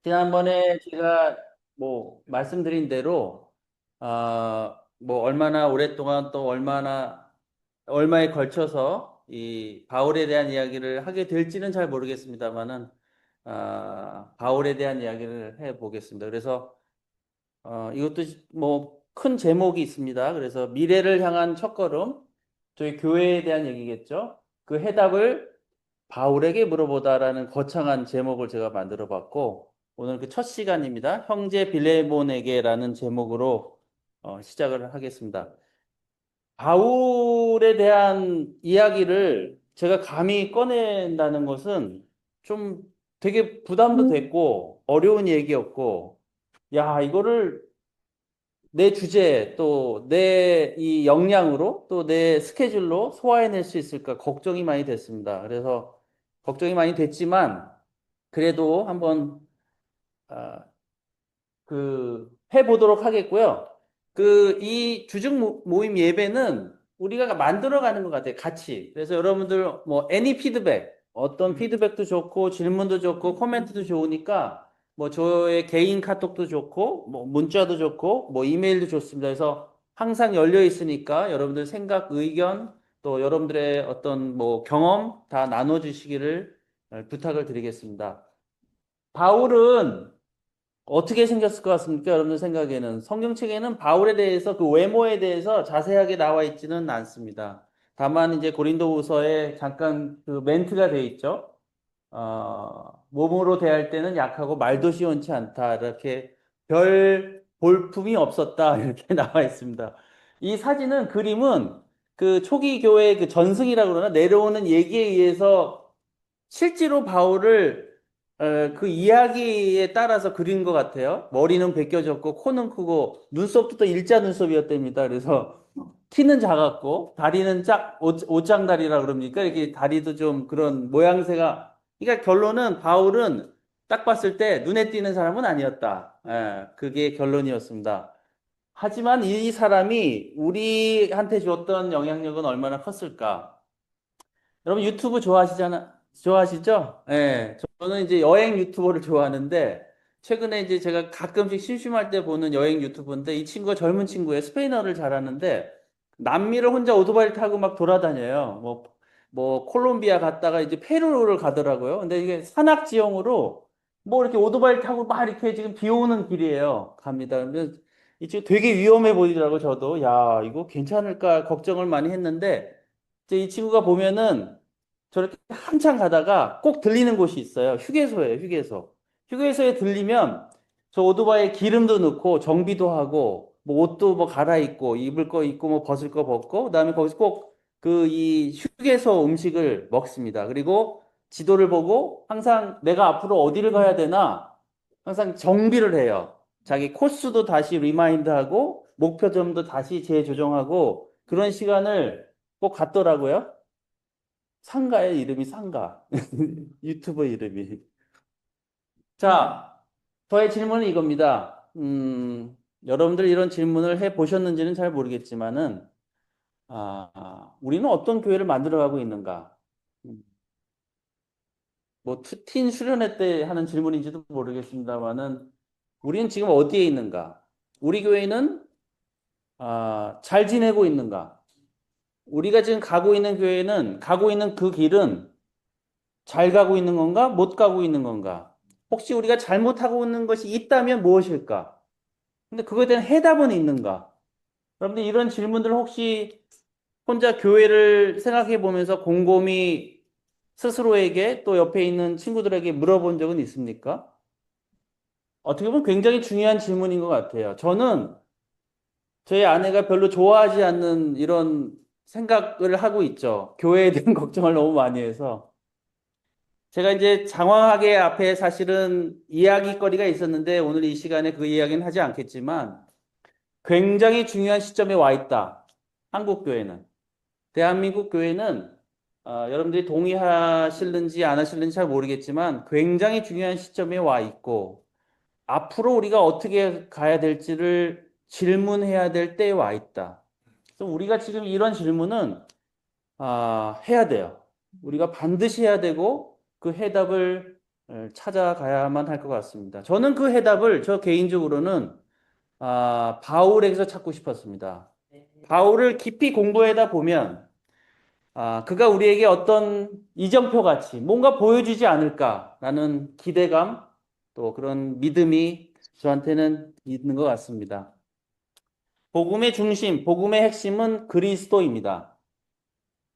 지난번에 제가 뭐 말씀드린 대로 뭐 얼마나 오랫동안 또 얼마에 걸쳐서 이 바울에 대한 이야기를 하게 될지는 잘 모르겠습니다만은 바울에 대한 이야기를 해 보겠습니다. 그래서 이것도 뭐 큰 제목이 있습니다. 그래서 미래를 향한 첫걸음, 저희 교회에 대한 얘기겠죠. 그 해답을 바울에게 물어보다라는 거창한 제목을 제가 만들어 봤고, 오늘 그 첫 시간입니다. 형제 빌레몬에게라는 제목으로 시작을 하겠습니다. 바울에 대한 이야기를 제가 감히 꺼낸다는 것은 좀 되게 부담도 됐고, 어려운 얘기였고, 야, 이거를 내 주제 또 내 이 역량으로 또 내 스케줄로 소화해낼 수 있을까 걱정이 많이 됐습니다. 그래서 걱정이 많이 됐지만 그래도 한번 아, 해보도록 하겠고요. 이 주중 모임 예배는 우리가 만들어가는 것 같아요. 같이. 그래서 여러분들 뭐 애니 피드백, 어떤 피드백도 좋고 질문도 좋고 코멘트도 좋으니까 뭐 저의 개인 카톡도 좋고 뭐 문자도 좋고 뭐 이메일도 좋습니다. 그래서 항상 열려 있으니까 여러분들 생각, 의견 또 여러분들의 어떤 뭐 경험 다 나눠주시기를 부탁을 드리겠습니다. 바울은 어떻게 생겼을 것 같습니까? 여러분들 생각에는 성경책에는 바울에 대해서 그 외모에 대해서 자세하게 나와 있지는 않습니다. 다만 이제 고린도후서에 잠깐 그 멘트가 되어 있죠. 몸으로 대할 때는 약하고 말도 시원치 않다. 이렇게 별 볼품이 없었다. 이렇게 나와 있습니다. 이 사진은 그림은 그 초기 교회 그 전승이라고 그러나 내려오는 얘기에 의해서 실제로 바울을 그 이야기에 따라서 그린 것 같아요. 머리는 벗겨졌고 코는 크고 눈썹도 일자 눈썹이었답니다. 그래서 키는 작았고 다리는 옷장다리라 그럽니까? 이렇게 다리도 좀 그런 모양새가. 그러니까 결론은 바울은 딱 봤을 때 눈에 띄는 사람은 아니었다. 그게 결론이었습니다. 하지만 이 사람이 우리한테 줬던 영향력은 얼마나 컸을까? 여러분 유튜브 좋아하시죠? 예. 저는 이제 여행 유튜버를 좋아하는데 최근에 이제 제가 가끔씩 심심할 때 보는 여행 유튜브인데 이 친구가 젊은 친구예요. 스페인어를 잘하는데 남미를 혼자 오토바이를 타고 막 돌아다녀요. 뭐 콜롬비아 갔다가 이제 페루를 가더라고요. 근데 이게 산악지형으로 뭐 이렇게 오토바이를 타고 막 이렇게 지금 비 오는 길이에요. 갑니다. 그러면 이 친구 되게 위험해 보이더라고 저도. 야, 이거 괜찮을까 걱정을 많이 했는데 이제 이 친구가 보면은 저렇게 한참 가다가 꼭 들리는 곳이 있어요. 휴게소예요, 휴게소. 휴게소에 들리면 저 오토바이에 기름도 넣고 정비도 하고 뭐 옷도 뭐 갈아입고 입을 거 입고 뭐 벗을 거 벗고 그다음에 거기서 꼭 그 이 휴게소 음식을 먹습니다. 그리고 지도를 보고 항상 내가 앞으로 어디를 가야 되나 항상 정비를 해요. 자기 코스도 다시 리마인드하고 목표점도 다시 재조정하고 그런 시간을 꼭 갖더라고요. 상가의 이름이 상가. 유튜버 이름이. 자, 저의 질문은 이겁니다. 여러분들 이런 질문을 해 보셨는지는 잘 모르겠지만은, 우리는 어떤 교회를 만들어가고 있는가? 음, 뭐, 투틴 수련회 때 하는 질문인지도 모르겠습니다만은, 우리는 지금 어디에 있는가? 우리 교회는, 잘 지내고 있는가? 우리가 지금 가고 있는 교회는, 가고 있는 그 길은 잘 가고 있는 건가? 못 가고 있는 건가? 혹시 우리가 잘못하고 있는 것이 있다면 무엇일까? 근데 그거에 대한 해답은 있는가? 여러분들 이런 질문들 혹시 혼자 교회를 생각해 보면서 곰곰이 스스로에게 또 옆에 있는 친구들에게 물어본 적은 있습니까? 어떻게 보면 굉장히 중요한 질문인 것 같아요. 저는 저희 아내가 별로 좋아하지 않는 이런 생각을 하고 있죠. 교회에 대한 걱정을 너무 많이 해서. 제가 이제 장황하게 앞에 사실은 이야기거리가 있었는데 오늘 이 시간에 그 이야기는 하지 않겠지만 굉장히 중요한 시점에 와 있다. 한국 교회는. 대한민국 교회는 여러분들이 동의하실는지 안 하실는지 잘 모르겠지만 굉장히 중요한 시점에 와 있고 앞으로 우리가 어떻게 가야 될지를 질문해야 될 때에 와 있다. 그래서 우리가 지금 이런 질문은 해야 돼요. 우리가 반드시 해야 되고 그 해답을 찾아가야만 할 것 같습니다. 저는 그 해답을 저 개인적으로는 바울에게서 찾고 싶었습니다. 바울을 깊이 공부하다 보면 그가 우리에게 어떤 이정표 같이 뭔가 보여주지 않을까라는 기대감 또 그런 믿음이 저한테는 있는 것 같습니다. 복음의 중심, 복음의 핵심은 그리스도입니다.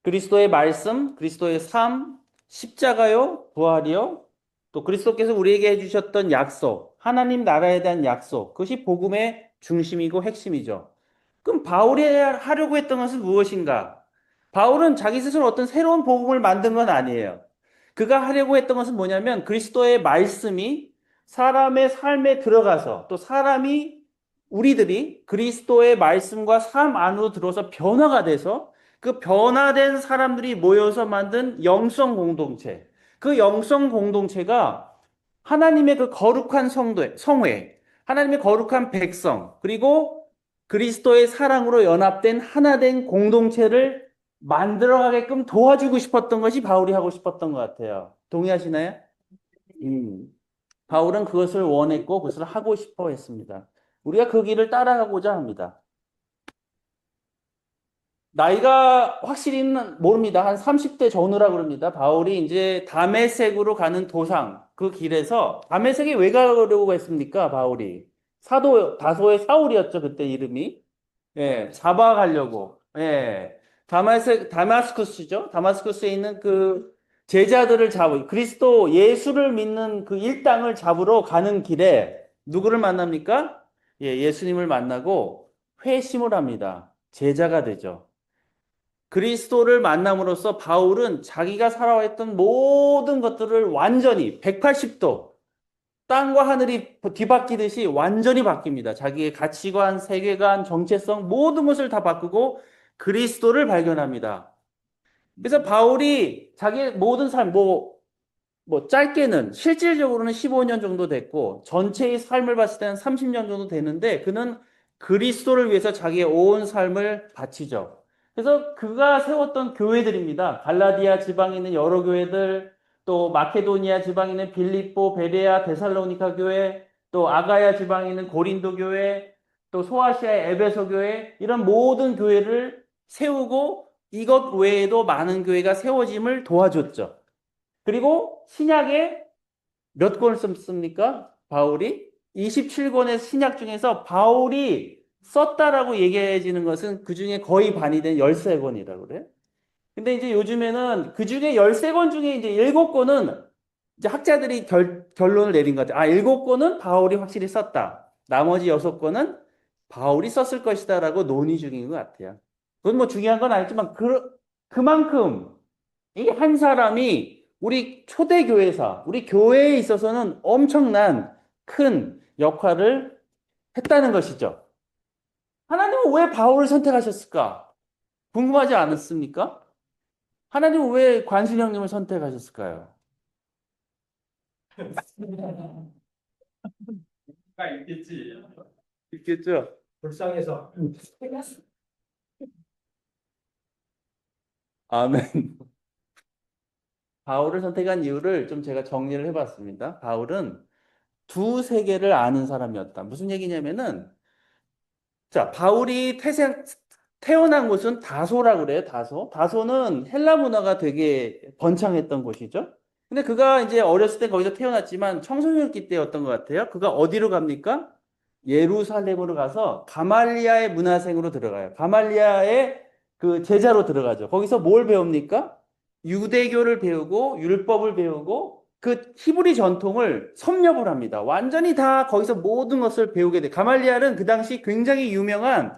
그리스도의 말씀, 그리스도의 삶, 십자가요, 부활이요, 또 그리스도께서 우리에게 해주셨던 약속, 하나님 나라에 대한 약속, 그것이 복음의 중심이고 핵심이죠. 그럼 바울이 하려고 했던 것은 무엇인가? 바울은 자기 스스로 어떤 새로운 복음을 만든 건 아니에요. 그가 하려고 했던 것은 뭐냐면 그리스도의 말씀이 사람의 삶에 들어가서 또 사람이 우리들이 그리스도의 말씀과 삶 안으로 들어서 변화가 돼서 그 변화된 사람들이 모여서 만든 영성 공동체. 그 영성 공동체가 하나님의 그 거룩한 성회, 하나님의 거룩한 백성, 그리고 그리스도의 사랑으로 연합된 하나된 공동체를 만들어가게끔 도와주고 싶었던 것이 바울이 하고 싶었던 것 같아요. 동의하시나요? 음. 바울은 그것을 원했고 그것을 하고 싶어 했습니다. 우리가 그 길을 따라가고자 합니다. 나이가 확실히는 모릅니다. 한 30대 전후라 그럽니다. 바울이 이제 다메섹으로 가는 도상, 그 길에서, 다메섹에 왜 가려고 했습니까? 바울이. 사도, 다소의 사울이었죠. 그때 이름이. 예, 잡아가려고. 예. 다마스쿠스죠. 다마스쿠스에 있는 그 제자들을 그리스도 예수를 믿는 그 일당을 잡으러 가는 길에 누구를 만납니까? 예, 예수님을 만나고 회심을 합니다. 제자가 되죠. 그리스도를 만남으로써 바울은 자기가 살아왔던 모든 것들을 완전히 180도 땅과 하늘이 뒤바뀌듯이 완전히 바뀝니다. 자기의 가치관, 세계관, 정체성 모든 것을 다 바꾸고 그리스도를 발견합니다. 그래서 바울이 자기의 모든 삶, 짧게는 실질적으로는 15년 정도 됐고 전체의 삶을 봤을 때는 30년 정도 되는데 그는 그리스도를 위해서 자기의 온 삶을 바치죠. 그래서 그가 세웠던 교회들입니다. 갈라디아 지방에 있는 여러 교회들, 또 마케도니아 지방에 있는 빌립보, 베레아, 데살로니가 교회, 또 아가야 지방에 있는 고린도 교회, 또 소아시아의 에베소 교회 이런 모든 교회를 세우고 이것 외에도 많은 교회가 세워짐을 도와줬죠. 그리고 신약에 몇 권을 썼습니까? 바울이 27권의 신약 중에서 바울이 썼다라고 얘기해지는 것은 그 중에 거의 반이 된 13권이라고 그래요. 근데 이제 요즘에는 그 중에 13권 중에 이제 7권은 이제 학자들이 결론을 내린 것 같아요. 7권은 바울이 확실히 썼다. 나머지 6권은 바울이 썼을 것이다라고 논의 중인 것 같아요. 그건 뭐 중요한 건 아니지만 그만큼 이 한 사람이 우리 초대교회사, 우리 교회에 있어서는 엄청난 큰 역할을 했다는 것이죠. 하나님은 왜 바울을 선택하셨을까? 궁금하지 않았습니까? 하나님은 왜 관순 형님을 선택하셨을까요? 가 있겠지. 있겠죠? 불쌍해서. 아멘. 바울을 선택한 이유를 좀 제가 정리를 해봤습니다. 바울은 두 세계를 아는 사람이었다. 무슨 얘기냐면은 자, 바울이 태어난 곳은 다소라고 그래요, 다소. 다소는 헬라 문화가 되게 번창했던 곳이죠. 근데 그가 이제 어렸을 때 거기서 태어났지만 청소년기 때였던 것 같아요. 그가 어디로 갑니까? 예루살렘으로 가서 가말리아의 문화생으로 들어가요. 가말리아의 그 제자로 들어가죠. 거기서 뭘 배웁니까? 유대교를 배우고 율법을 배우고 그 히브리 전통을 섭렵을 합니다. 완전히 다 거기서 모든 것을 배우게 돼. 가말리알은 그 당시 굉장히 유명한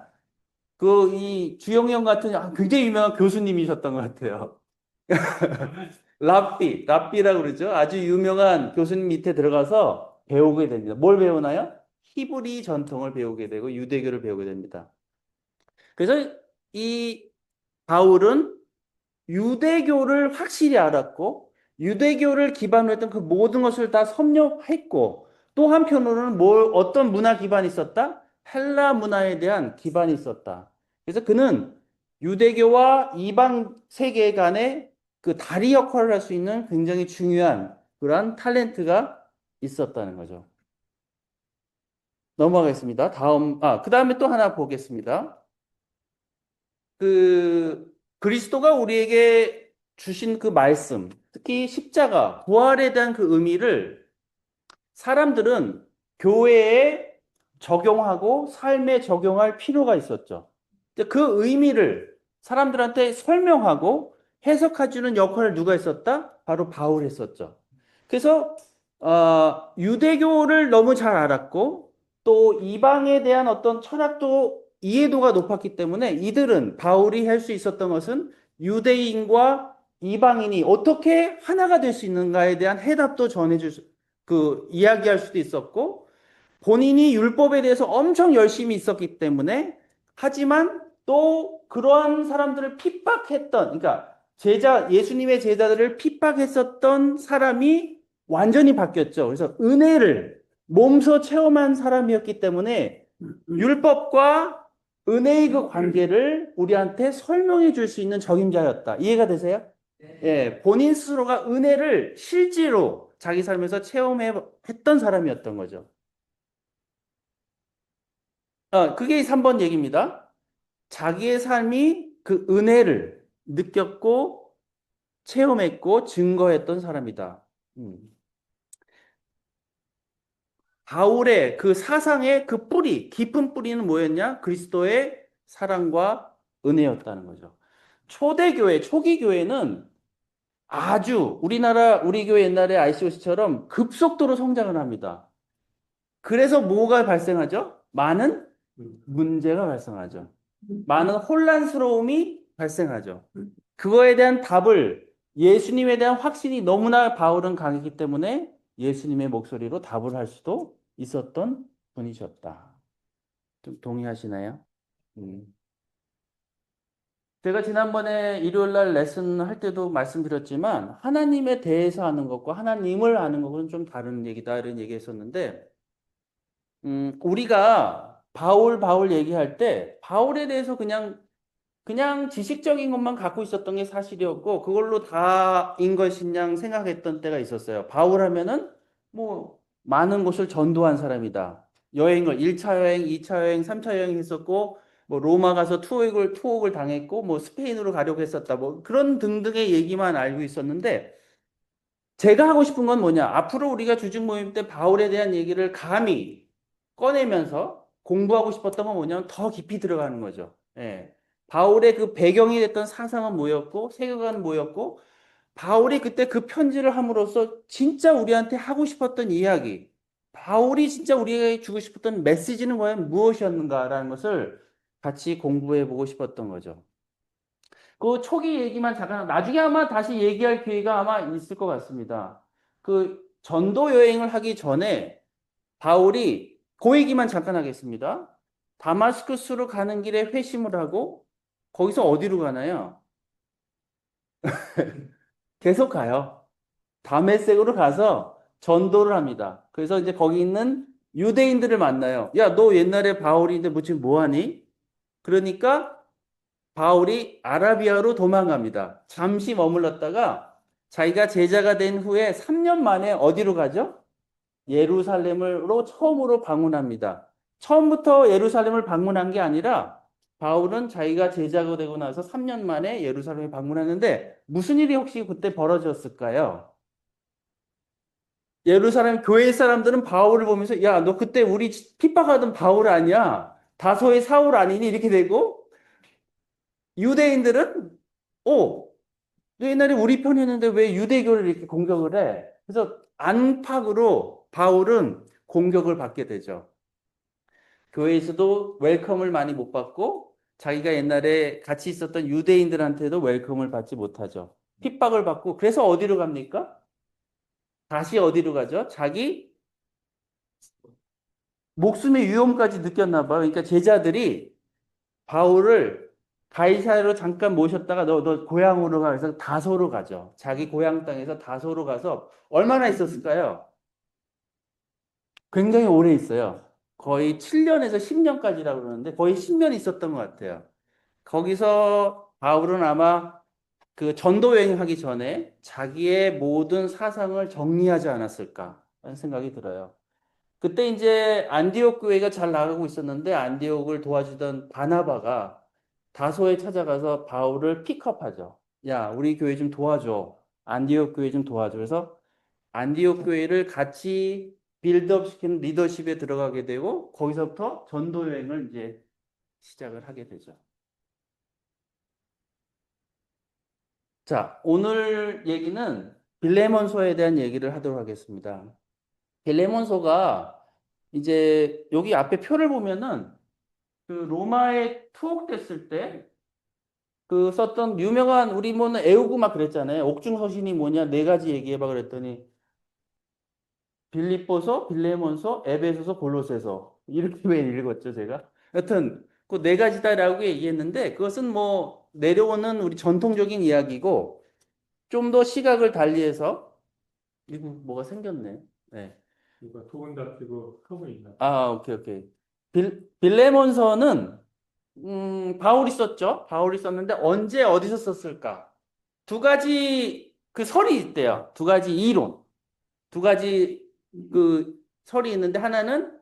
그 이 주영영 같은 굉장히 유명한 교수님이셨던 것 같아요. 랍비라고 그러죠. 아주 유명한 교수님 밑에 들어가서 배우게 됩니다. 뭘 배우나요? 히브리 전통을 배우게 되고 유대교를 배우게 됩니다. 그래서 이 바울은 유대교를 확실히 알았고 유대교를 기반으로 했던 그 모든 것을 다 섭렵했고 또 한편으로는 어떤 문화 기반이 있었다? 헬라 문화에 대한 기반이 있었다. 그래서 그는 유대교와 이방 세계 간의 그 다리 역할을 할 수 있는 굉장히 중요한 그러한 탤런트가 있었다는 거죠. 넘어가겠습니다. 그 다음에 또 하나 보겠습니다. 그리스도가 우리에게 주신 그 말씀, 특히 십자가, 부활에 대한 그 의미를 사람들은 교회에 적용하고 삶에 적용할 필요가 있었죠. 그 의미를 사람들한테 설명하고 해석해주는 역할을 누가 했었다? 바로 바울이 했었죠. 그래서 유대교를 너무 잘 알았고 또 이방에 대한 어떤 철학도 이해도가 높았기 때문에 이들은 바울이 할 수 있었던 것은 유대인과 이방인이 어떻게 하나가 될 수 있는가에 대한 해답도 이야기할 수도 있었고 본인이 율법에 대해서 엄청 열심히 있었기 때문에 하지만 또 그러한 사람들을 그러니까 예수님의 제자들을 핍박했었던 사람이 완전히 바뀌었죠. 그래서 은혜를 몸소 체험한 사람이었기 때문에 율법과 은혜의 그 관계를 우리한테 설명해 줄 수 있는 적임자였다. 이해가 되세요? 예, 본인 스스로가 은혜를 실제로 자기 삶에서 체험했던 사람이었던 거죠. 그게 3번 얘기입니다. 자기의 삶이 그 은혜를 느꼈고 체험했고 증거했던 사람이다. 음. 바울의 그 사상의 그 깊은 뿌리는 뭐였냐? 그리스도의 사랑과 은혜였다는 거죠. 초기 교회는 우리 교회 옛날에 ICOC처럼 급속도로 성장을 합니다. 그래서 뭐가 발생하죠? 많은 문제가 발생하죠. 많은 혼란스러움이 발생하죠. 그거에 대한 예수님에 대한 확신이 너무나 바울은 강했기 때문에 예수님의 목소리로 답을 할 수도 있었던 분이셨다. 좀 동의하시나요? 음. 제가 지난번에 일요일 날 레슨 할 때도 말씀드렸지만 하나님에 대해서 아는 것과 하나님을 아는 것은 좀 다른 얘기다 이런 얘기했었는데 우리가 바울 얘기할 때 바울에 대해서 그냥 지식적인 것만 갖고 있었던 게 사실이었고 그걸로 다인 것이냐 생각했던 때가 있었어요. 바울 하면은 뭐 많은 곳을 전도한 사람이다. 여행을 1차 여행, 2차 여행, 3차 여행 했었고 뭐 로마 가서 투옥을 당했고 뭐 스페인으로 가려고 했었다. 뭐 그런 등등의 얘기만 알고 있었는데 제가 하고 싶은 건 뭐냐? 앞으로 우리가 주중 모임 때 바울에 대한 얘기를 감히 꺼내면서 공부하고 싶었던 건 뭐냐면 더 깊이 들어가는 거죠. 예. 바울의 그 배경이 됐던 사상은 뭐였고, 세계관은 뭐였고, 바울이 그때 그 편지를 함으로써 진짜 우리한테 하고 싶었던 이야기, 바울이 진짜 우리에게 주고 싶었던 메시지는 과연 무엇이었는가라는 것을 같이 공부해 보고 싶었던 거죠. 그 초기 얘기만 잠깐, 나중에 아마 다시 얘기할 기회가 아마 있을 것 같습니다. 그 전도 여행을 하기 전에 바울이 그 얘기만 잠깐 하겠습니다. 다마스쿠스로 가는 길에 회심을 하고 거기서 어디로 가나요? 계속 가요. 다메섹으로 가서 전도를 합니다. 그래서 이제 거기 있는 유대인들을 만나요. 야, 너 옛날에 바울인데 뭐 지금 뭐 하니? 그러니까 바울이 아라비아로 도망갑니다. 잠시 머물렀다가 자기가 제자가 된 후에 3년 만에 어디로 가죠? 예루살렘으로 처음으로 방문합니다. 처음부터 예루살렘을 방문한 게 아니라 바울은 자기가 제자가 되고 나서 3년 만에 예루살렘에 방문하는데 무슨 일이 혹시 그때 벌어졌을까요? 예루살렘 교회 사람들은 바울을 보면서 야, 너 그때 우리 핍박하던 바울 아니야? 다소의 사울 아니니? 이렇게 되고 유대인들은 너 옛날에 우리 편이었는데 왜 유대교를 이렇게 공격을 해? 그래서 안팎으로 바울은 공격을 받게 되죠. 교회에서도 웰컴을 많이 못 받고 자기가 옛날에 같이 있었던 유대인들한테도 웰컴을 받지 못하죠. 핍박을 받고 그래서 어디로 갑니까? 다시 어디로 가죠? 자기 목숨의 위험까지 느꼈나 봐요. 그러니까 제자들이 바울을 가이사르로 잠깐 모셨다가 너 고향으로 가. 그래서 다소로 가죠. 자기 고향 땅에서 다소로 가서 얼마나 있었을까요? 굉장히 오래 있어요. 거의 7년에서 10년까지라고 그러는데 거의 10년 있었던 것 같아요. 거기서 바울은 아마 그 전도 여행하기 전에 자기의 모든 사상을 정리하지 않았을까 하는 생각이 들어요. 그때 이제 안디옥 교회가 잘 나가고 있었는데 안디옥을 도와주던 바나바가 다소에 찾아가서 바울을 픽업하죠. 야, 우리 교회 좀 도와줘. 안디옥 교회 좀 도와줘. 그래서 안디옥 교회를 같이 빌드업 시키는 리더십에 들어가게 되고 거기서부터 전도 여행을 이제 시작을 하게 되죠. 자, 오늘 얘기는 빌레몬소에 대한 얘기를 하도록 하겠습니다. 빌레몬소가 이제 여기 앞에 표를 보면은 그 로마에 투옥됐을 때 그 썼던 유명한 우리 뭐는 애우고 막 그랬잖아요. 옥중서신이 뭐냐 네 가지 얘기해봐 그랬더니 빌립보서, 빌레몬서, 에베소서, 골로새서 이렇게 왜 읽었죠 제가? 여튼 그 네 가지다라고 얘기했는데 그것은 뭐 내려오는 우리 전통적인 이야기고 좀 더 시각을 달리해서 이거 뭐가 생겼네. 네. 이거 두분 다 뜨고 크고 있나? 아, 오케이, 오케이. 빌레몬서는 바울이 썼죠. 바울이 썼는데 언제 어디서 썼을까? 두 가지 그 설이 있대요. 두 가지 이론. 두 가지 그 설이 있는데 하나는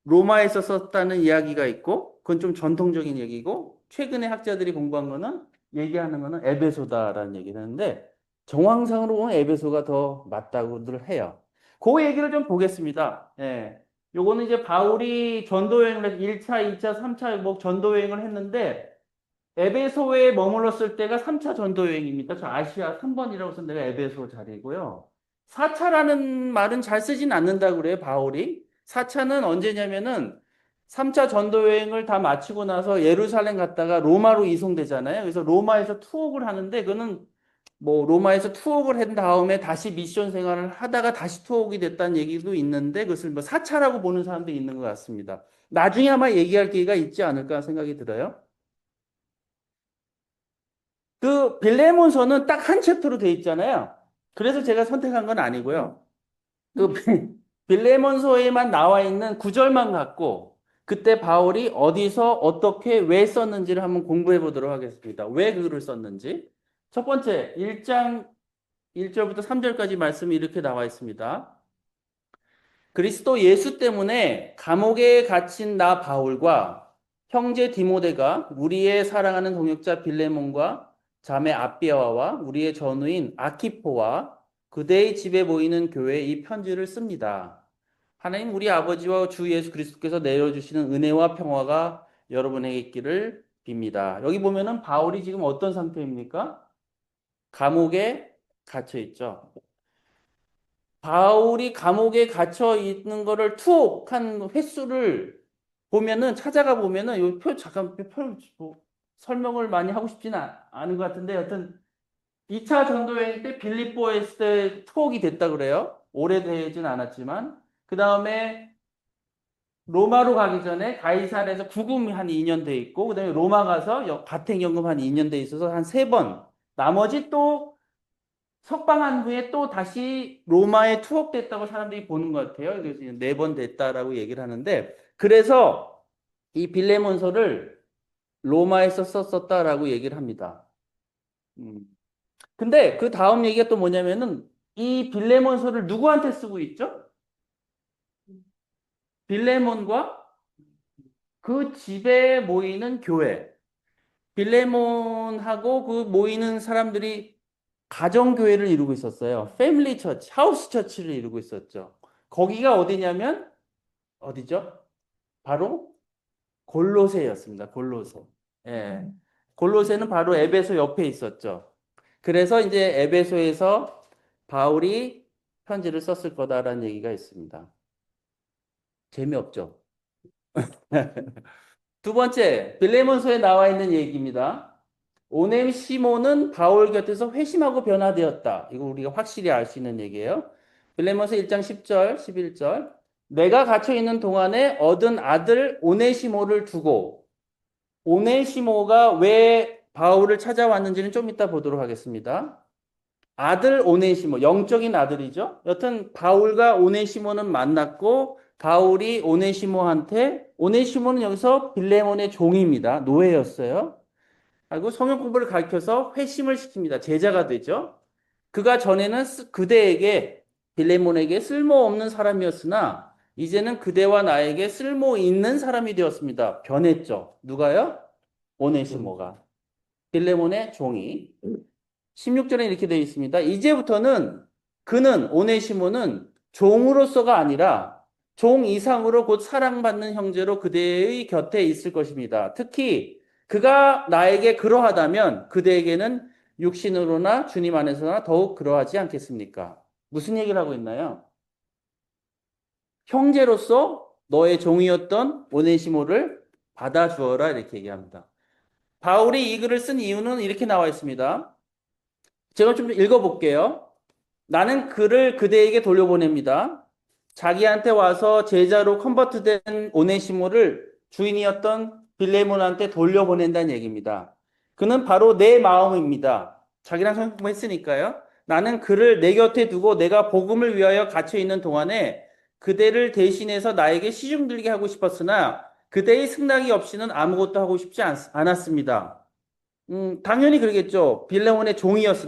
로마에서 썼다는 이야기가 있고 그건 좀 전통적인 얘기고 최근에 학자들이 공부한 거는 얘기하는 거는 에베소다라는 얘기를 하는데 정황상으로 보면 에베소가 더 맞다고들 해요. 그 얘기를 좀 보겠습니다. 예. 요거는 이제 바울이 전도여행을 해서 1차, 2차, 3차 뭐 전도여행을 했는데 에베소에 머물렀을 때가 3차 전도여행입니다. 저 아시아 3번이라고 쓴 데가 에베소 자리고요. 4차라는 말은 잘 쓰진 않는다고 그래요, 바울이. 4차는 언제냐면은 3차 전도여행을 다 마치고 나서 예루살렘 갔다가 로마로 이송되잖아요. 그래서 로마에서 투옥을 하는데 그거는 뭐 로마에서 투옥을 한 다음에 다시 미션 생활을 하다가 다시 투옥이 됐다는 얘기도 있는데 그것을 뭐 4차라고 보는 사람도 있는 것 같습니다. 나중에 아마 얘기할 기회가 있지 않을까 생각이 들어요. 그 빌레몬서는 딱 한 챕터로 돼 있잖아요. 그래서 제가 선택한 건 아니고요. 그 빌레몬서에만 나와 있는 구절만 갖고 그때 바울이 어디서 어떻게 왜 썼는지를 한번 공부해 보도록 하겠습니다. 왜 그를 썼는지. 첫 번째, 1장 1절부터 3절까지 말씀이 이렇게 나와 있습니다. 그리스도 예수 때문에 감옥에 갇힌 나 바울과 형제 디모데가 우리의 사랑하는 동역자 빌레몬과 자매 아비아와 우리의 전우인 아키포와 그대의 집에 모이는 교회에 이 편지를 씁니다. 하나님 우리 아버지와 주 예수 그리스도께서 내려주시는 은혜와 평화가 여러분에게 있기를 빕니다. 여기 보면은 바울이 지금 어떤 상태입니까? 감옥에 갇혀 있죠. 바울이 감옥에 갇혀 있는 거를 투옥한 횟수를 보면은 찾아가 보면은 요 표 잠깐 뭐 설명을 많이 하고 싶지는 않은 것 같은데 여튼 2차 전도여행 때 빌립보에 있을 때 투옥이 됐다 그래요. 오래되진 않았지만 그 다음에 로마로 가기 전에 가이사르에서 구금이 한 2년 돼 있고 그다음에 로마 가서 가택연금 한 2년 돼 있어서 한 3번 나머지 또 석방한 후에 또 다시 로마에 투옥됐다고 사람들이 보는 것 같아요. 그래서 4번 됐다라고 얘기를 하는데, 그래서 이 빌레몬서를 로마에서 썼었다라고 얘기를 합니다. 음. 근데 그 다음 얘기가 또 뭐냐면은 이 빌레몬서를 누구한테 쓰고 있죠? 빌레몬과 그 집에 모이는 교회. 빌레몬하고 그 모이는 사람들이 가정교회를 이루고 있었어요. 패밀리 처치, 하우스 처치를 이루고 있었죠. 거기가 어디냐면, 어디죠? 바로 골로새였습니다. 골로새. 예. 골로새는 바로 에베소 옆에 있었죠. 그래서 이제 에베소에서 바울이 편지를 썼을 거다라는 얘기가 있습니다. 재미없죠? 두 번째, 빌레몬서에 나와 있는 얘기입니다. 오네시모는 바울 곁에서 회심하고 변화되었다. 이거 우리가 확실히 알 수 있는 얘기예요. 빌레몬서 1장 10절, 11절. 내가 갇혀 있는 동안에 얻은 아들 오네시모를 두고 오네시모가 왜 바울을 찾아왔는지는 좀 이따 보도록 하겠습니다. 아들 오네시모, 영적인 아들이죠. 여튼 바울과 오네시모는 만났고 바울이 오네시모한테 오네시모는 여기서 빌레몬의 종입니다. 노예였어요. 하고 성경 공부를 가르쳐서 회심을 시킵니다. 제자가 되죠. 그가 전에는 그대에게 빌레몬에게 쓸모없는 사람이었으나 이제는 그대와 나에게 쓸모 있는 사람이 되었습니다. 변했죠. 누가요? 오네시모가. 빌레몬의 종이. 16절에 이렇게 되어 있습니다. 이제부터는 그는 오네시모는 종으로서가 아니라 종 이상으로 곧 사랑받는 형제로 그대의 곁에 있을 것입니다. 특히 그가 나에게 그러하다면 그대에게는 육신으로나 주님 안에서나 더욱 그러하지 않겠습니까? 무슨 얘기를 하고 있나요? 형제로서 너의 종이었던 오네시모를 받아주어라 이렇게 얘기합니다. 바울이 이 글을 쓴 이유는 이렇게 나와 있습니다. 제가 좀 읽어볼게요. 나는 그를 그대에게 돌려보냅니다. 자기한테 와서 제자로 컨버트된 오네시모를 주인이었던 빌레몬한테 돌려보낸다는 얘기입니다. 그는 바로 내 마음입니다. 자기랑 성공했으니까요. 나는 그를 내 곁에 두고 내가 복음을 위하여 갇혀 있는 동안에 그대를 대신해서 나에게 시중 들게 하고 싶었으나 그대의 승낙이 없이는 아무것도 하고 싶지 않았습니다. 당연히 그러겠죠. 빌레몬의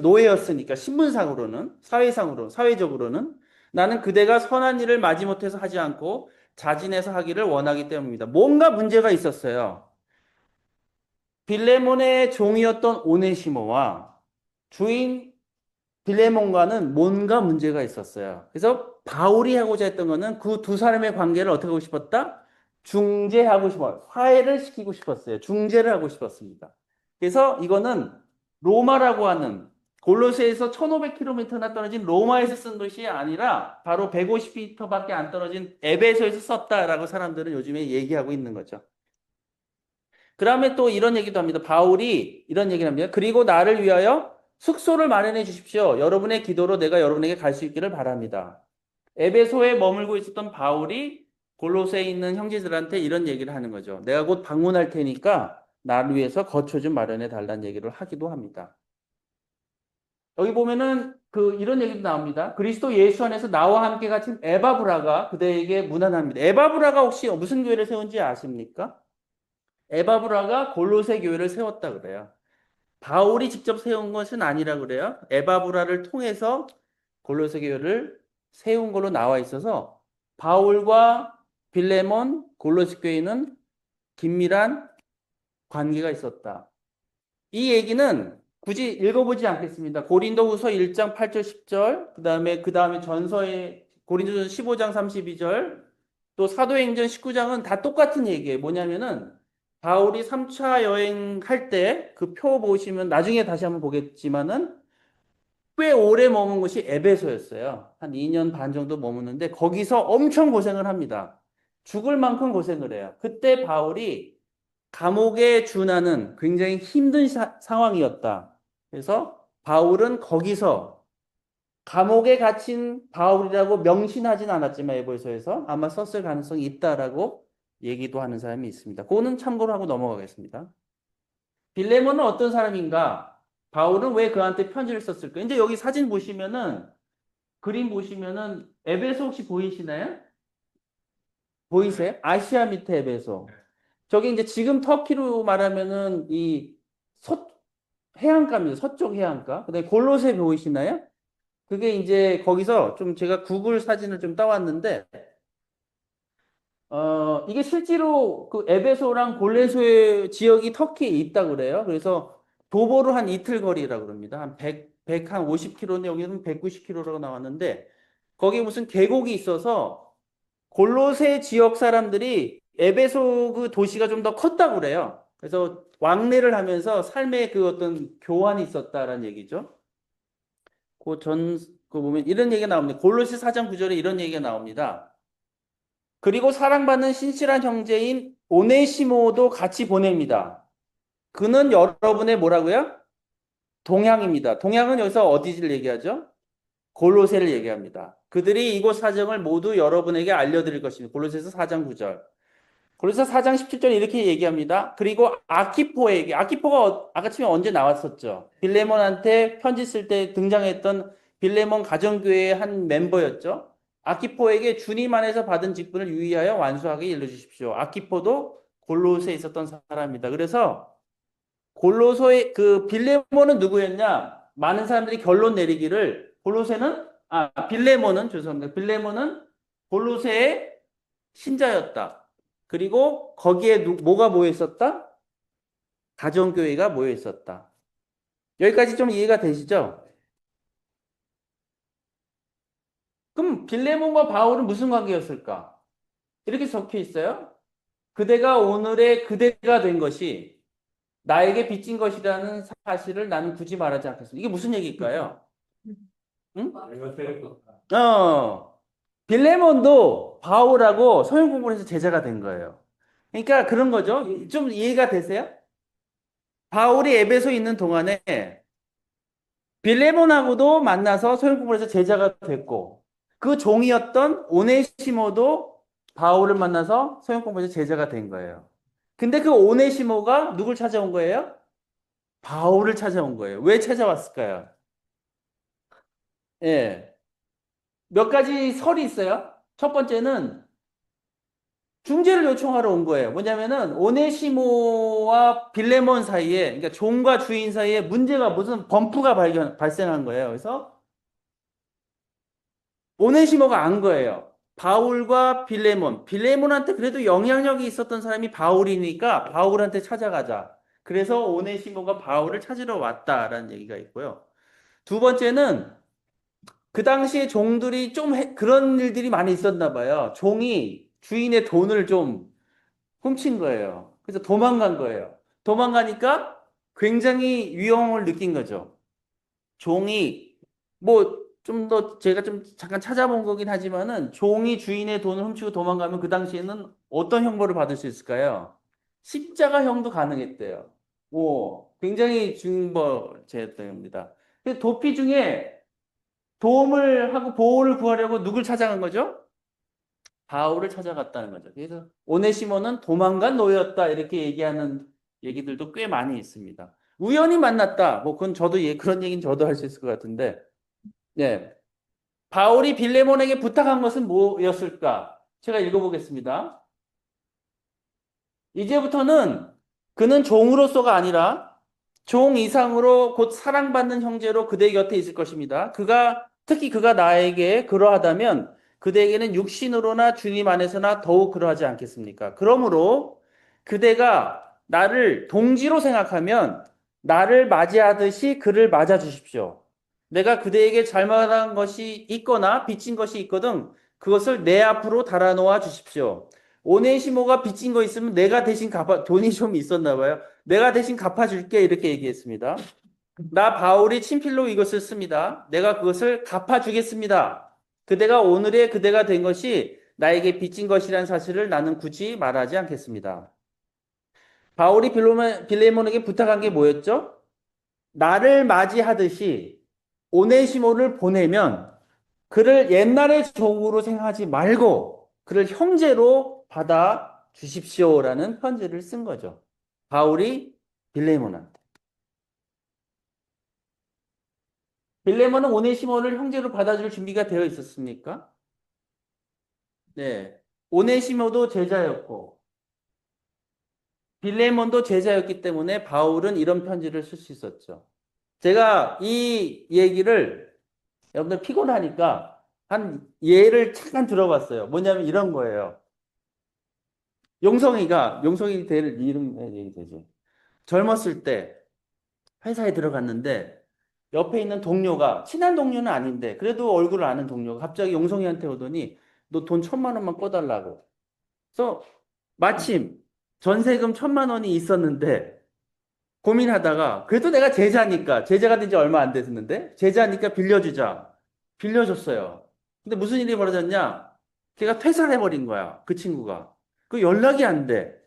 노예였으니까, 신분상으로는, 사회적으로는. 나는 그대가 선한 일을 마지못해서 하지 않고 자진해서 하기를 원하기 때문입니다. 뭔가 문제가 있었어요. 빌레몬의 종이었던 오네시모와 주인 빌레몬과는 뭔가 문제가 있었어요. 그래서 바울이 하고자 했던 거는 그 두 사람의 관계를 어떻게 하고 싶었다? 중재하고 싶어요. 화해를 시키고 싶었어요. 중재를 하고 싶었습니다. 그래서 이거는 로마라고 하는 골로새에서 1500km나 떨어진 로마에서 쓴 것이 아니라 바로 150m밖에 안 떨어진 에베소에서 썼다라고 사람들은 요즘에 얘기하고 있는 거죠. 그 다음에 또 이런 얘기도 합니다. 바울이 이런 얘기를 합니다. 그리고 나를 위하여 숙소를 마련해 주십시오. 여러분의 기도로 내가 여러분에게 갈 수 있기를 바랍니다. 에베소에 머물고 있었던 바울이 골로새에 있는 형제들한테 이런 얘기를 하는 거죠. 내가 곧 방문할 테니까 나를 위해서 거처 좀 마련해 달라는 얘기를 하기도 합니다. 여기 보면은 이런 얘기도 나옵니다. 그리스도 예수 안에서 나와 함께 갇힌 에바브라가 그대에게 문안합니다. 에바브라가 혹시 무슨 교회를 세운지 아십니까? 에바브라가 골로새 교회를 세웠다 그래요. 바울이 직접 세운 것은 아니라 그래요. 에바브라를 통해서 골로새 교회를 세운 걸로 나와 있어서 바울과 빌레몬 골로새 교회는 긴밀한 관계가 있었다. 이 얘기는 굳이 읽어보지 않겠습니다. 고린도후서 1장 8절 10절, 그 다음에 전서의 고린도전서 15장 32절, 또 사도행전 19장은 다 똑같은 얘기예요. 뭐냐면은 바울이 3차 여행할 때 그 표 보시면 나중에 다시 한번 보겠지만은 꽤 오래 머문 곳이 에베소였어요. 한 2년 반 정도 머무는데 거기서 엄청 고생을 합니다. 죽을 만큼 고생을 해요. 그때 바울이 감옥에 준하는 굉장히 힘든 상황이었다. 그래서 바울은 거기서 감옥에 갇힌 바울이라고 명시하진 않았지만 에베소에서 아마 썼을 가능성이 있다라고 얘기도 하는 사람이 있습니다. 그거는 참고로 하고 넘어가겠습니다. 빌레몬은 어떤 사람인가? 바울은 왜 그한테 편지를 썼을까? 이제 여기 사진 보시면은 그림 보시면은 에베소 혹시 보이시나요? 보이세요? 아시아 밑에 에베소. 저기 이제 지금 터키로 말하면은 이 해안가입니다. 서쪽 해안가. 그다음에 골로새 보이시나요? 그게 이제 거기서 좀 제가 구글 사진을 좀 따왔는데 이게 실제로 그 에베소랑 골레소의 지역이 터키에 있다 그래요. 그래서 도보로 한 이틀 거리라고 그럽니다. 한 50km인데 여기는 190km라고 나왔는데 거기 무슨 계곡이 있어서 골로새 지역 사람들이 에베소 그 도시가 좀 더 컸다고 그래요. 그래서 왕래를 하면서 삶의 그 어떤 교환이 있었다라는 얘기죠. 그 보면 이런 얘기가 나옵니다. 골로새 4장 9절에 이런 얘기가 나옵니다. 그리고 사랑받는 신실한 형제인 오네시모도 같이 보냅니다. 그는 여러분의 뭐라고요? 동향입니다. 동향은 여기서 어디를 얘기하죠? 골로새를 얘기합니다. 그들이 이곳 사정을 모두 여러분에게 알려드릴 것입니다. 골로새서 4장 9절. 골로새 4장 17절 이렇게 얘기합니다. 그리고 아키포가 아까 처음에 언제 나왔었죠? 빌레몬한테 편지 쓸 때 등장했던 빌레몬 가정교회의 한 멤버였죠. 아키포에게 주님 안에서 받은 직분을 유의하여 완수하게 일러주십시오. 아키포도 골로새에 있었던 사람입니다. 그래서 골로소의 그 빌레몬은 누구였냐? 많은 사람들이 결론 내리기를 빌레몬은 죄송합니다. 빌레몬은 골로새의 신자였다. 그리고 거기에 뭐가 모여 있었다? 가정교회가 모여 있었다. 여기까지 좀 이해가 되시죠? 그럼 빌레몬과 바울은 무슨 관계였을까? 이렇게 적혀 있어요. 그대가 오늘의 그대가 된 것이 나에게 빚진 것이라는 사실을 나는 굳이 말하지 않겠습니다. 이게 무슨 얘기일까요? 응? 내가 때렸었다. 빌레몬도 바울하고 성경 공부를 해서 제자가 된 거예요. 그러니까 그런 거죠. 좀 이해가 되세요? 바울이 에베소에 있는 동안에 빌레몬하고도 만나서 성경 공부를 해서 제자가 됐고 그 종이었던 오네시모도 바울을 만나서 성경 공부를 해서 제자가 된 거예요. 근데 그 오네시모가 누굴 찾아온 거예요? 바울을 찾아온 거예요. 왜 찾아왔을까요? 예. 몇 가지 설이 있어요. 첫 번째는 중재를 요청하러 온 거예요. 뭐냐면은 오네시모와 빌레몬 사이에, 그러니까 종과 주인 사이에 문제가 무슨 범프가 발생한 거예요. 그래서 오네시모가 안 거예요. 바울과 빌레몬한테 그래도 영향력이 있었던 사람이 바울이니까 바울한테 찾아가자. 그래서 오네시모가 바울을 찾으러 왔다라는 얘기가 있고요. 두 번째는 그 당시에 종들이 좀 그런 일들이 많이 있었나 봐요. 종이 주인의 돈을 좀 훔친 거예요. 그래서 도망간 거예요. 도망가니까 굉장히 위험을 느낀 거죠. 종이 뭐 좀 더 제가 좀 잠깐 찾아본 거긴 하지만은 종이 주인의 돈을 훔치고 도망가면 그 당시에는 어떤 형벌을 받을 수 있을까요? 십자가형도 가능했대요. 오, 굉장히 중범죄였답니다. 도피 중에 도움을 하고 보호를 구하려고 누굴 찾아간 거죠? 바울을 찾아갔다는 거죠. 그래서 오네시모는 도망간 노예였다 이렇게 얘기하는 얘기들도 꽤 많이 있습니다. 우연히 만났다. 뭐 그건 저도 그런 얘기는 저도 할 수 있을 것 같은데. 네. 바울이 빌레몬에게 부탁한 것은 뭐였을까? 제가 읽어보겠습니다. 이제부터는 그는 종으로서가 아니라 종 이상으로 곧 사랑받는 형제로 그대 곁에 있을 것입니다. 특히 그가 나에게 그러하다면 그대에게는 육신으로나 주님 안에서나 더욱 그러하지 않겠습니까? 그러므로 그대가 나를 동지로 생각하면 나를 맞이하듯이 그를 맞아 주십시오. 내가 그대에게 잘못한 것이 있거나 빚진 것이 있거든 그것을 내 앞으로 달아놓아 주십시오. 오네시모가 빚진 거 있으면 내가 대신 돈이 좀 있었나 봐요. 내가 대신 갚아줄게 이렇게 얘기했습니다. 나 바울이 친필로 이것을 씁니다. 내가 그것을 갚아주겠습니다. 그대가 오늘의 그대가 된 것이 나에게 빚진 것이라는 사실을 나는 굳이 말하지 않겠습니다. 바울이 빌레몬에게 부탁한 게 뭐였죠? 나를 맞이하듯이 오네시모를 보내면 그를 옛날의 종으로 생각하지 말고 그를 형제로 받아 주십시오라는 편지를 쓴 거죠. 바울이 빌레몬한테. 빌레몬은 오네시모를 형제로 받아줄 준비가 되어 있었습니까? 네. 오네시모도 제자였고 빌레몬도 제자였기 때문에 바울은 이런 편지를 쓸 수 있었죠. 제가 이 얘기를 여러분들 피곤하니까 한 예를 잠깐 들어봤어요. 뭐냐면 이런 거예요. 용성이 될 이름 얘기 되지. 젊었을 때 회사에 들어갔는데 옆에 있는 동료가 친한 동료는 아닌데 그래도 얼굴을 아는 동료가 갑자기 용성이한테 오더니 너 돈 1,000만 원만 꺼달라고. 그래서 마침 전세금 1,000만 원이 있었는데 고민하다가 그래도 내가 제자가 된 지 얼마 안 됐는데 제자니까 빌려주자. 빌려줬어요. 근데 무슨 일이 벌어졌냐? 걔가 퇴사를 해버린 거야. 그 친구가. 그 연락이 안 돼.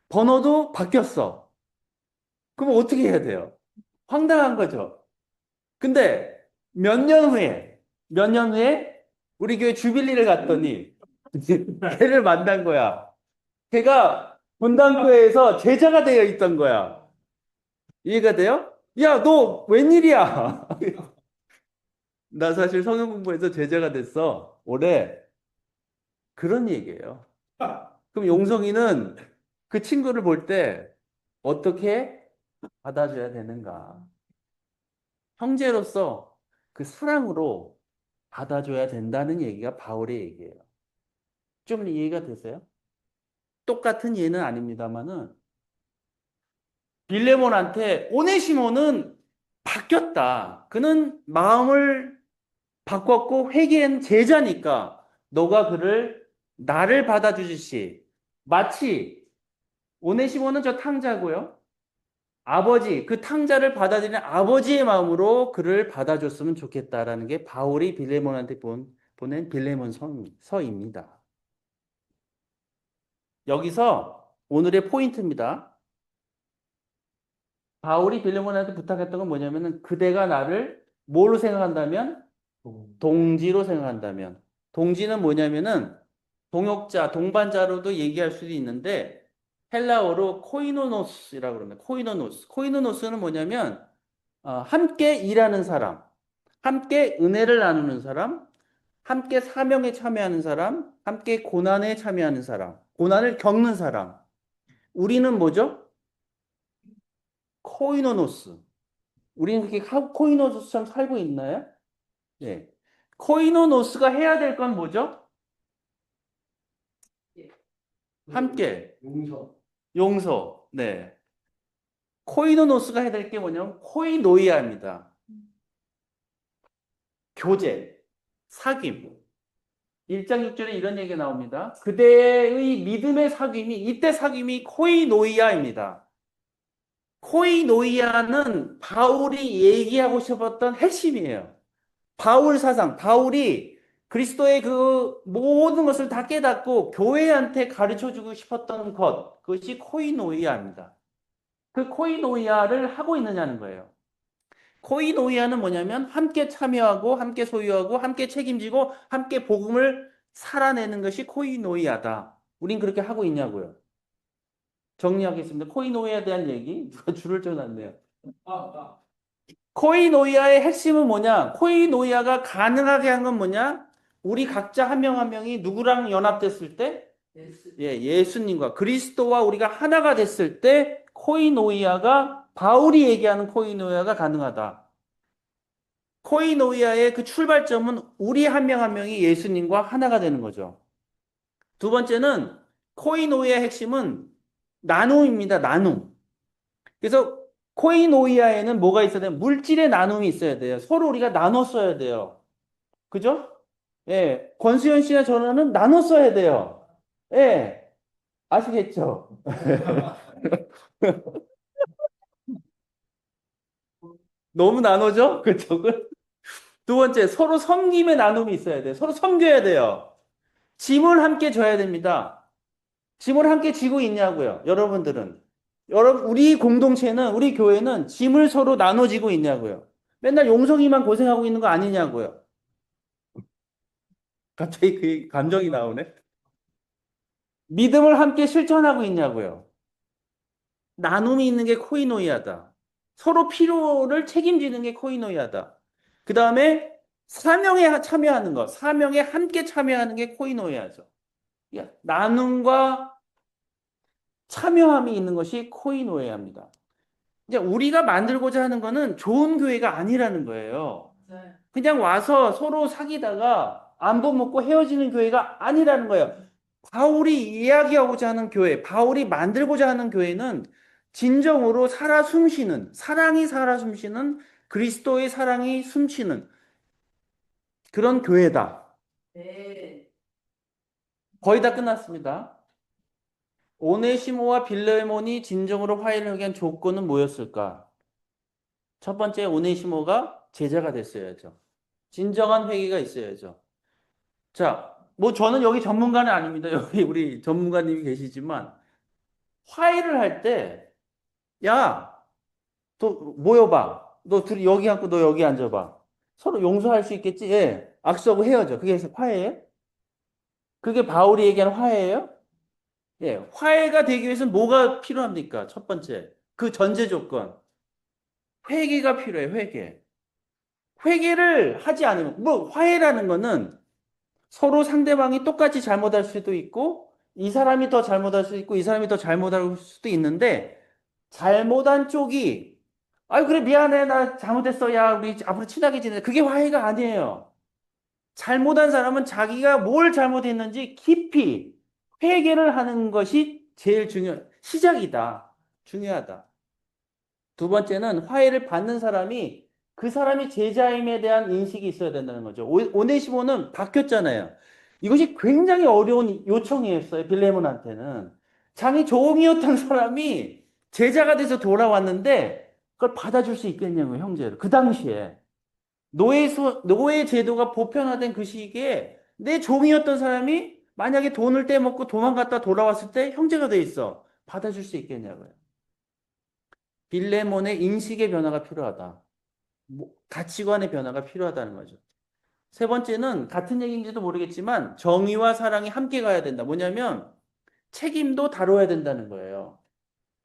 번호도 바뀌었어. 그럼 어떻게 해야 돼요? 황당한 거죠. 근데 몇 년 후에 우리 교회 주빌리를 갔더니 걔를 만난 거야. 걔가 분당교회에서 제자가 되어 있던 거야. 이해가 돼요? 야, 너 웬일이야? 나 사실 성경 공부해서 제자가 됐어. 올해. 그런 얘기예요. 그럼 용성이는 그 친구를 볼 때 어떻게? 받아줘야 되는가? 형제로서 그 사랑으로 받아줘야 된다는 얘기가 바울의 얘기예요. 좀 이해가 되세요? 똑같은 예는 아닙니다만은 빌레몬한테 오네시모는 바뀌었다. 그는 마음을 바꿨고 회개한 제자니까 너가 그를 나를 받아주듯이 마치 오네시모는 저 탕자고요. 아버지, 그 탕자를 받아들이는 아버지의 마음으로 그를 받아줬으면 좋겠다라는 게 바울이 빌레몬한테 보낸 빌레몬 서입니다. 여기서 오늘의 포인트입니다. 바울이 빌레몬한테 부탁했던 건 뭐냐면은 그대가 나를 뭘로 생각한다면 동지로 생각한다면 동지는 뭐냐면은 동역자, 동반자로도 얘기할 수도 있는데 헬라어로 코이노노스라고 그럽니다. 코이노노스. 코이노노스는 뭐냐면 함께 일하는 사람, 함께 은혜를 나누는 사람, 함께 사명에 참여하는 사람, 함께 고난에 참여하는 사람, 고난을 겪는 사람. 우리는 뭐죠? 코이노노스. 우리는 그렇게 코이노노스처럼 살고 있나요? 예. 코이노노스가 해야 될 건 뭐죠? 함께 용서. 용서. 네. 코이노노스가 해야 될 게 뭐냐면 코이노이아입니다. 교제, 사귐. 1장 6절에 이런 얘기가 나옵니다. 그대의 믿음의 사귐이 이때 사귐이 코이노이아입니다. 코이노이아는 바울이 얘기하고 싶었던 핵심이에요. 바울 사상, 바울이 그리스도의 그 모든 것을 다 깨닫고 교회한테 가르쳐 주고 싶었던 것, 그것이 코이노이아입니다. 그 코이노이아를 하고 있느냐는 거예요. 코이노이아는 뭐냐면 함께 참여하고 함께 소유하고 함께 책임지고 함께 복음을 살아내는 것이 코이노이아다. 우린 그렇게 하고 있냐고요. 정리하겠습니다. 코이노이아에 대한 얘기 누가 줄을 쳐놨네요. 코이노이아의 핵심은 뭐냐? 코이노이아가 가능하게 한 건 뭐냐? 우리 각자 한 명 한 명이 누구랑 연합됐을 때? 예, 예수님과 그리스도와 우리가 하나가 됐을 때 코이노이아가 바울이 얘기하는 코이노이아가 가능하다. 코이노이아의 그 출발점은 우리 한 명 한 명이 예수님과 하나가 되는 거죠. 두 번째는 코이노이아의 핵심은 나눔입니다. 나눔. 그래서 코이노이아에는 뭐가 있어야 돼요? 물질의 나눔이 있어야 돼요. 서로 우리가 나눠 써야 돼요. 그죠? 예. 권수현 씨나 저는 나눠 써야 돼요. 예. 아시겠죠? 너무 나눠져? 그쪽은? 두 번째, 서로 섬김의 나눔이 있어야 돼요. 서로 섬겨야 돼요. 짐을 함께 져야 됩니다. 짐을 함께 지고 있냐고요. 여러분들은. 여러분, 우리 공동체는, 우리 교회는 짐을 서로 나눠지고 있냐고요. 맨날 용성이만 고생하고 있는 거 아니냐고요. 갑자기 그 감정이 나오네. 믿음을 함께 실천하고 있냐고요. 나눔이 있는 게 코이노이아다. 서로 필요를 책임지는 게 코이노이아다. 그 다음에 사명에 참여하는 것, 사명에 함께 참여하는 게 코이노이아죠. 나눔과 참여함이 있는 것이 코이노이아입니다. 이제 우리가 만들고자 하는 거는 좋은 교회가 아니라는 거예요. 그냥 와서 서로 사귀다가 안부 묻고 헤어지는 교회가 아니라는 거예요. 바울이 이야기하고자 하는 교회, 바울이 만들고자 하는 교회는 진정으로 살아 숨쉬는, 사랑이 살아 숨쉬는 그리스도의 사랑이 숨쉬는 그런 교회다. 네. 거의 다 끝났습니다. 오네시모와 빌레몬이 진정으로 화해를 하기 위한 조건은 뭐였을까? 첫 번째, 오네시모가 제자가 됐어야죠. 진정한 회개가 있어야죠. 자, 뭐 저는 여기 전문가는 아닙니다. 여기 우리 전문가님이 계시지만 화해를 할 때, 야, 또 모여봐. 너 둘이 여기 앉고 너 여기 앉아봐. 서로 용서할 수 있겠지? 예. 악수하고 헤어져. 그게 화해예요? 그게 바울이 얘기하는 화해예요? 예. 화해가 되기 위해서는 뭐가 필요합니까? 첫 번째. 그 전제 조건. 회개가 필요해, 회개. 회개를 하지 않으면, 뭐, 화해라는 거는 서로 상대방이 똑같이 잘못할 수도 있고, 이 사람이 더 잘못할 수도 있고, 이 사람이 더 잘못할 수도 있는데, 잘못한 쪽이, 아유, 그래, 미안해. 나 잘못했어. 야, 우리 앞으로 친하게 지내자. 그게 화해가 아니에요. 잘못한 사람은 자기가 뭘 잘못했는지 깊이 회개를 하는 것이 제일 시작이다. 중요하다. 두 번째는 화해를 받는 사람이 그 사람이 제자임에 대한 인식이 있어야 된다는 거죠. 오네시모는 바뀌었잖아요. 이것이 굉장히 어려운 요청이었어요. 빌레몬한테는. 자기 종이었던 사람이 제자가 돼서 돌아왔는데 그걸 받아줄 수 있겠냐고요, 형제를. 그 당시에. 노예 제도가 보편화된 그 시기에 내 종이었던 사람이 만약에 돈을 떼먹고 도망갔다 돌아왔을 때 형제가 돼 있어. 받아줄 수 있겠냐고요. 빌레몬의 인식의 변화가 필요하다. 가치관의 변화가 필요하다는 거죠. 세 번째는 같은 얘기인지도 모르겠지만 정의와 사랑이 함께 가야 된다. 뭐냐면 책임도 다뤄야 된다는 거예요.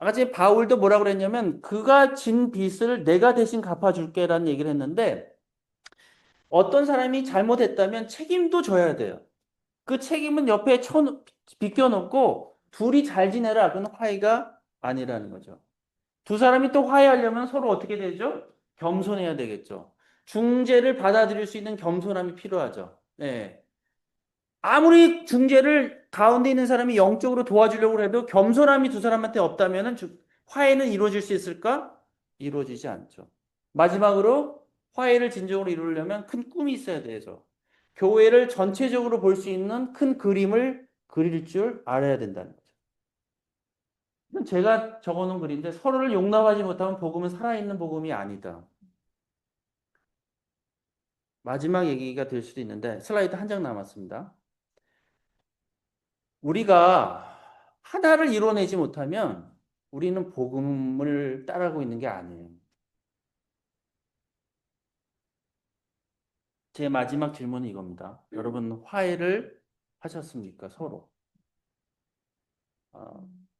아까 전에 바울도 뭐라고 그랬냐면 그가 진 빚을 내가 대신 갚아줄게라는 얘기를 했는데 어떤 사람이 잘못했다면 책임도 져야 돼요. 그 책임은 옆에 비껴놓고 둘이 잘 지내라. 그건 화해가 아니라는 거죠. 두 사람이 또 화해하려면 서로 어떻게 되죠? 겸손해야 되겠죠. 중재를 받아들일 수 있는 겸손함이 필요하죠. 네. 아무리 중재를 가운데 있는 사람이 영적으로 도와주려고 해도 겸손함이 두 사람한테 없다면 화해는 이루어질 수 있을까? 이루어지지 않죠. 마지막으로 화해를 진정으로 이루려면 큰 꿈이 있어야 되죠. 교회를 전체적으로 볼 수 있는 큰 그림을 그릴 줄 알아야 된다는 거죠. 이건 제가 적어놓은 글인데 서로를 용납하지 못하면 복음은 살아있는 복음이 아니다. 마지막 얘기가 될 수도 있는데 슬라이드 한 장 남았습니다. 우리가 하나를 이뤄내지 못하면 우리는 복음을 따라가고 있는 게 아니에요. 제 마지막 질문은 이겁니다. 여러분 화해를 하셨습니까? 서로.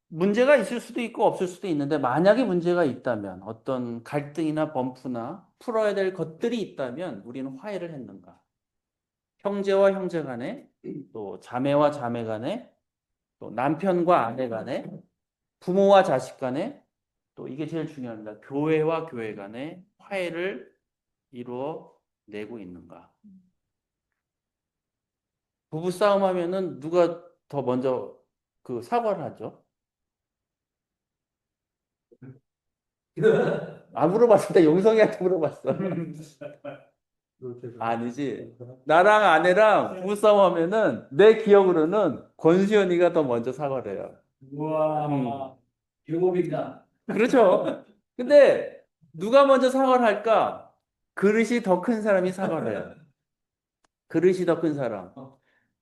문제가 있을 수도 있고 없을 수도 있는데 만약에 문제가 있다면 어떤 갈등이나 범프나 풀어야 될 것들이 있다면 우리는 화해를 했는가? 형제와 형제 간에 또 자매와 자매 간에 또 남편과 아내 간에 부모와 자식 간에 또 이게 제일 중요합니다. 교회와 교회 간에 화해를 이루어 내고 있는가? 부부 싸움 하면은 누가 더 먼저 그 사과를 하죠? 안 물어봤을 용성이한테 물어봤어. 아니지. 나랑 아내랑 부부싸움 하면은 내 기억으로는 권수연이가 더 먼저 사과를 해요. 우와, 경험이다. 그렇죠. 근데 누가 먼저 사과를 할까? 그릇이 더 큰 사람이 사과를 해요. 그릇이 더 큰 사람.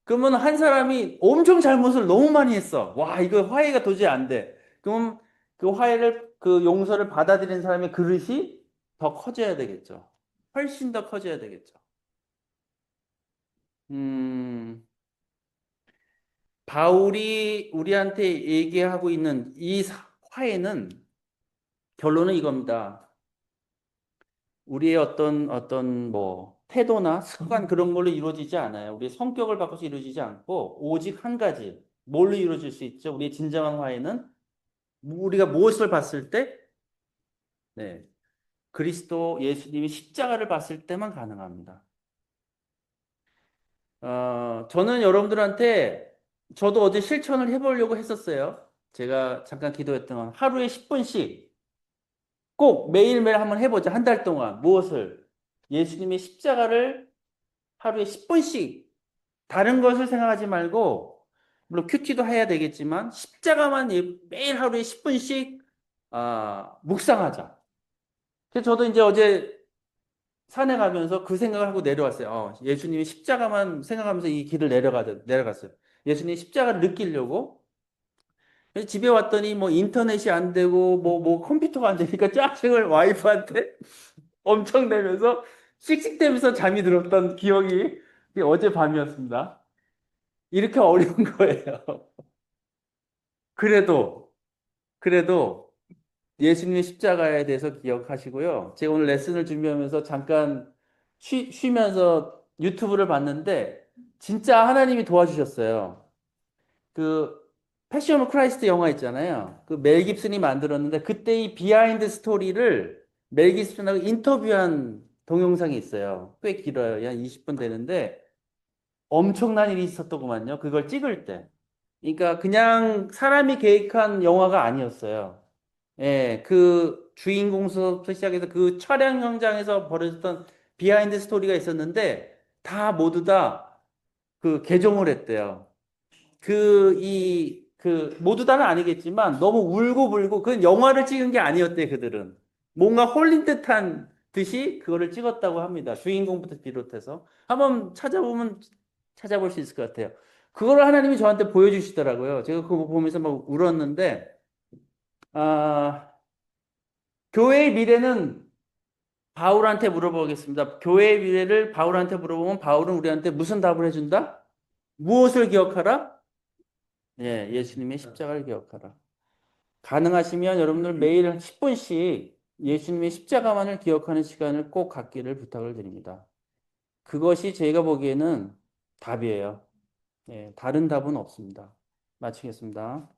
그러면 한 사람이 엄청 잘못을 너무 많이 했어. 와, 이거 화해가 도저히 안 돼. 그럼 그 화해를, 그 용서를 받아들이는 사람의 그릇이 더 커져야 되겠죠. 훨씬 더 커져야 되겠죠. 음, 바울이 우리한테 얘기하고 있는 이 화해는 결론은 이겁니다. 우리의 어떤 뭐 태도나 습관 그런 걸로 이루어지지 않아요. 우리의 성격을 바꿔서 이루어지지 않고 오직 한 가지 뭘로 이루어질 수 있죠? 우리의 진정한 화해는 우리가 무엇을 봤을 때, 네, 그리스도 예수님이 십자가를 봤을 때만 가능합니다. 저는 여러분들한테 저도 어제 실천을 해보려고 했었어요. 제가 잠깐 기도했던 건 하루에 10분씩 꼭 매일매일 한번 해보자. 한 달 동안 무엇을? 예수님의 십자가를 하루에 10분씩 다른 것을 생각하지 말고 물론 큐티도 해야 되겠지만 십자가만 매일 하루에 10분씩 묵상하자. 그래서 저도 이제 어제 산에 가면서 그 생각을 하고 내려왔어요. 예수님이 십자가만 생각하면서 이 길을 내려갔어요. 예수님이 십자가를 느끼려고. 그래서 집에 왔더니 뭐 인터넷이 안 되고 뭐 컴퓨터가 안 되니까 짜증을 와이프한테 엄청 내면서 씩씩대면서 잠이 들었던 기억이 어제 밤이었습니다. 이렇게 어려운 거예요. 그래도 예수님의 십자가에 대해서 기억하시고요. 제가 오늘 레슨을 준비하면서 잠깐 쉬면서 유튜브를 봤는데 진짜 하나님이 도와주셨어요. 그 패션 오브 크라이스트 영화 있잖아요. 그 멜 깁슨이 만들었는데 그때 이 비하인드 스토리를 멜 깁슨하고 인터뷰한 동영상이 있어요. 꽤 길어요. 한 20분 되는데 엄청난 일이 있었더구만요. 그걸 찍을 때. 그러니까 그냥 사람이 계획한 영화가 아니었어요. 예, 그 주인공서부터 시작해서 그 촬영 현장에서 벌어졌던 비하인드 스토리가 있었는데 다 모두 다 그 개종을 했대요. 모두 다는 아니겠지만 너무 울고불고 그 영화를 찍은 게 아니었대, 그들은. 뭔가 홀린 듯한 듯이 그거를 찍었다고 합니다. 주인공부터 비롯해서. 한번 찾아보면 찾아볼 수 있을 것 같아요. 그거를 하나님이 저한테 보여주시더라고요. 제가 그거 보면서 막 울었는데, 아, 교회의 미래는 바울한테 물어보겠습니다. 교회의 미래를 바울한테 물어보면 바울은 우리한테 무슨 답을 해준다? 무엇을 기억하라? 예, 예수님의 십자가를 기억하라. 가능하시면 여러분들 매일 10분씩 예수님의 십자가만을 기억하는 시간을 꼭 갖기를 부탁을 드립니다. 그것이 제가 보기에는 답이에요. 예, 다른 답은 없습니다. 마치겠습니다.